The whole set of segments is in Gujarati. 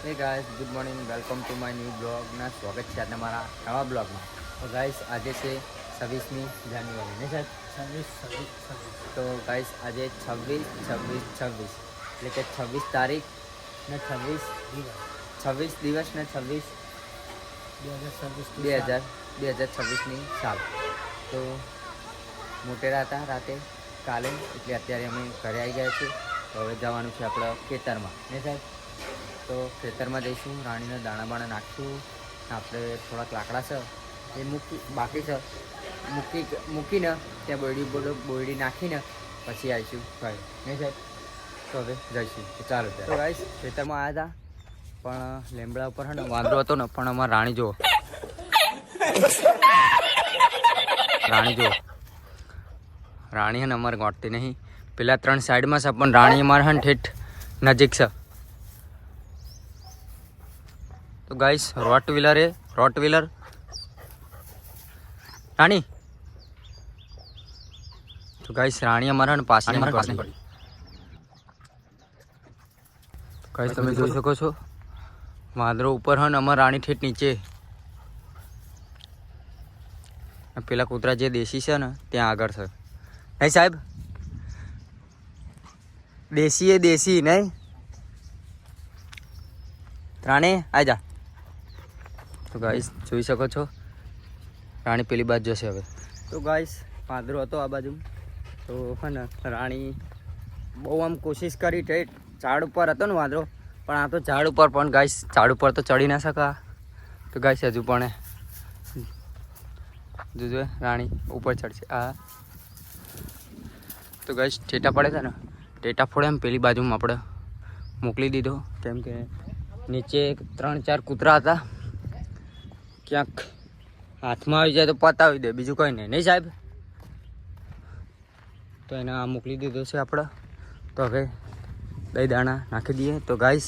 હે guys, good morning, welcome to my new બ્લોગના સ્વાગત છે આજના મારા નવા બ્લોગમાં. તો ગાઈસ, આજે છે 26મી જાન્યુઆરી ને સાહેબ 26 તો ગાઈસ, આજે 26 એટલે કે 26 તારીખ ને 26 દિવસ ને 2026ની સાલ. તો મોટેરા હતા રાતે કાલે, એટલે અત્યારે અમે ઘરે આવી ગયા છીએ. તો હવે જવાનું છે આપણે ખેતરમાં ને સાહેબ. તો ખેતરમાં જઈશું, રાણીના દાણા બાણા નાખીશું. આપણે થોડાક લાકડા છે એ બાકી છે મૂકીને ત્યાં બોયડી નાખીને પછી આવીશું ઘરે નહીં સાહેબ. તો હવે જઈશું. તો ચાલો તો ગાઈસ, ખેતરમાં આવ્યા હતા પણ લીમડા ઉપર છે ને વાંદરો હતો ને, પણ અમારા રાણી જુઓ રાણી હે ને અમારે ગોઠતી નહીં. પેલા 3 સાઈડમાં છે પણ રાણી અમારે હે ને ઠેઠ નજીક છે. તો ગાઈસ, રોટ વ્હીલર રાણી. તો ગાઈસ, રાણી અમારા ને પાસે પડી. ગાઈસ, તમે જોઈ શકો છો વાંદરો ઉપર હે ને અમારા રાણી ઠેઠ નીચે. પેલા કૂતરા જે દેશી છે ને ત્યાં આગળ છે નહીં સાહેબ. દેશી નહીં રાણી આજા. તો ગાઈસ, જોઈ શકો છો રાણી પેલી બાજુ જશે હવે. તો ગાઈસ, વાંદરો હતો આ બાજુ. તો હે ને રાણી બહુ આમ કોશિશ કરી, ઝાડ ઉપર હતો ને વાંદરો, પણ આ તો ઝાડ ઉપર પણ ગાઈસ ઝાડ ઉપર તો ચડી ના શકા. તો ગાઈસ, હજુ પણ જોજો રાણી ઉપર ચડશે. તો ગાઈસ, ટેટા પડે છે ને, ટેટા ફોડે એમ પેલી બાજુમાં આપણે મોકલી દીધો, કેમ કે નીચે 3-4 કૂતરા હતા. ક્યાંક હાથમાં આવી જાય તો પતાવી દે, બીજું કંઈ નહીં સાહેબ. તો એને આ મોકલી દીધો છે આપણે. તો હવે દહીં દાણા નાખી દઈએ. તો ગાઈસ,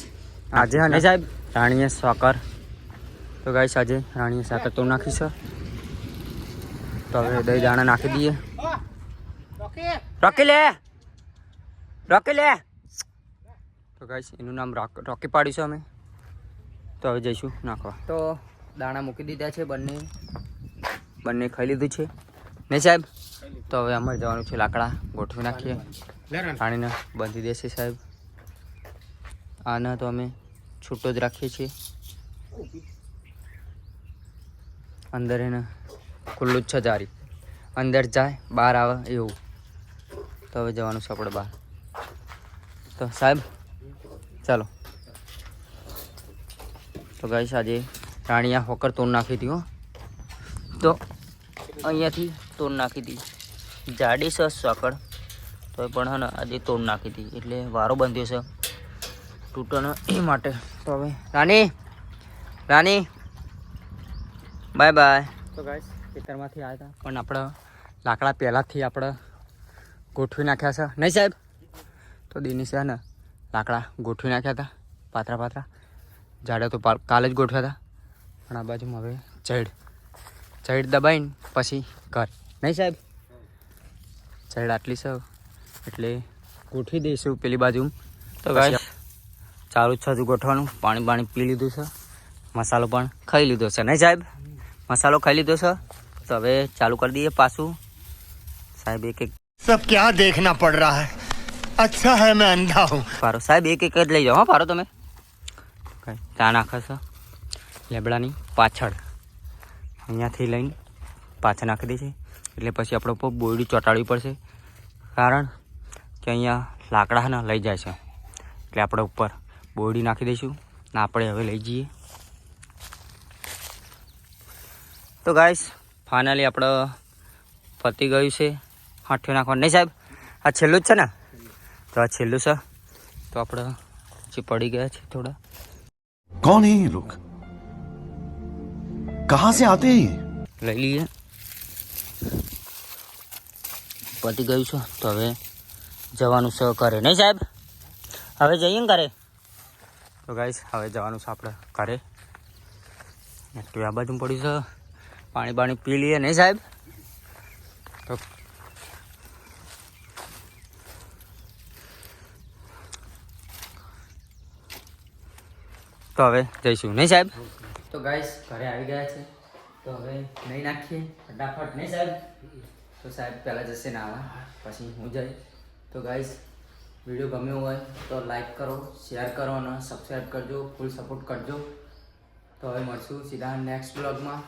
આજે હા ને સાહેબ રાણીએ સાકર. તો ગાઈસ, આજે રાણીએ સાકર તો નાખી છે. તો હવે દહીં દાણા નાખી દઈએ. રોકી લે. તો ગાઈસ, એનું નામ રોકી પાડીશું અમે. તો હવે જઈશું નાખવા. તો દાણા મૂકી દીધા છે, બંને ખાઈ લીધું છે નહીં સાહેબ. તો હવે અમારે જવાનું છે લાકડા ગોઠવી નાખીએ. રાણીને બાંધી દેશે સાહેબ. આને તો અમે છૂટો જ રાખીએ છીએ, અંદર એને ખુલ્લું જ છે જારી. અંદર જાય બહાર આવે એવું. તો હવે જવાનું છે આપણે બહાર. તો સાહેબ ચાલો. તો ગાઈસ, આજે રાણી આ હોકર તોડ નાખી હતી હો. તો અહીંયાથી તોડ નાખી હતી, જાડી છે સાકર તો પણ હે ને આજે તોડ નાખી હતી, એટલે વારો બંધ્યો છે તૂટવાનો એ માટે. તો હવે રાણી બાય. તો ગાઈસ, ખેતરમાંથી આવ્યા હતા પણ આપણે લાકડા પહેલાંથી આપણે ગોઠવી નાખ્યા છે નહીં સાહેબ. તો દિનેશ છે ને લાકડા ગોઠવી નાખ્યા હતા પાતરા. ઝાડા તો કાલે જ ગોઠવ્યા હતા, પણ આ બાજુમાં હવે ચૈડ દબાઈને પછી ઘર નહીં સાહેબ. ચૈડ આટલી છે એટલે ગોઠવી દઈશું પેલી બાજુ. તો ગાઈસ, ચાલુ જ છે હજુ ગોઠવાનું. પાણી પી લીધું છે, મસાલો પણ ખાઈ લીધો છે નહીં સાહેબ. મસાલો ખાઈ લીધો છે. તો હવે ચાલુ કરી દઈએ પાછું સાહેબ. એક सब क्या देखना पड़ रहा है, अच्छा है मैं अंधा हूँ. પારો સાહેબ, એક જ લઈ જાઓ. હા પારો તમે ત્યાં નાખે છે લેબડાની પાછળ, અહીંયાથી લઈને પાછળ નાખી દે છે. એટલે પછી આપણે ઉપર બોયડી ચોંટાડવી પડશે, કારણ કે અહીંયા લાકડા ને લઈ જાય છે. એટલે આપણે ઉપર બોયડી નાખી દઈશું ને આપણે હવે લઈ જઈએ. તો ગાઈસ, ફાઇનલી આપણે પતી ગયું છે હાથે નાખવાનું નહીં સાહેબ. આ છેલ્લું જ છે ને, તો આ છેલ્લું છે. તો આપણે જે પડી ગયા છે થોડા. कौन है ये लोग, कहां से आते हैं ये? લઈ લઈએ. પતી ગયું છે. તો હવે જવાનું છે ઘરે નહીં સાહેબ. હવે જઈએ ને ઘરે. તો ગાઈસ, હવે જવાનું છે આપણે ઘરે. એટલું આ બાજુ પડ્યું છે, પાણી પી લઈએ નહીં સાહેબ. તો તો હવે જઈશું નહીં સાહેબ? તો ગાઈસ ઘરે આવી ગયા છે તો હવે નહીં નાખીએ ફટાફટ નહીં સાહેબ? તો સાહેબ પહેલાં જશે નાવા પછી હું જઈ. તો ગાઈસ વિડીયો ગમ્યો હોય તો લાઈક કરો, શેર કરો અને સબસ્ક્રાઈબ કરજો, ફૂલ સપોર્ટ કરજો. તો હવે મળશું સીધા નેક્સ્ટ બ્લોગમાં.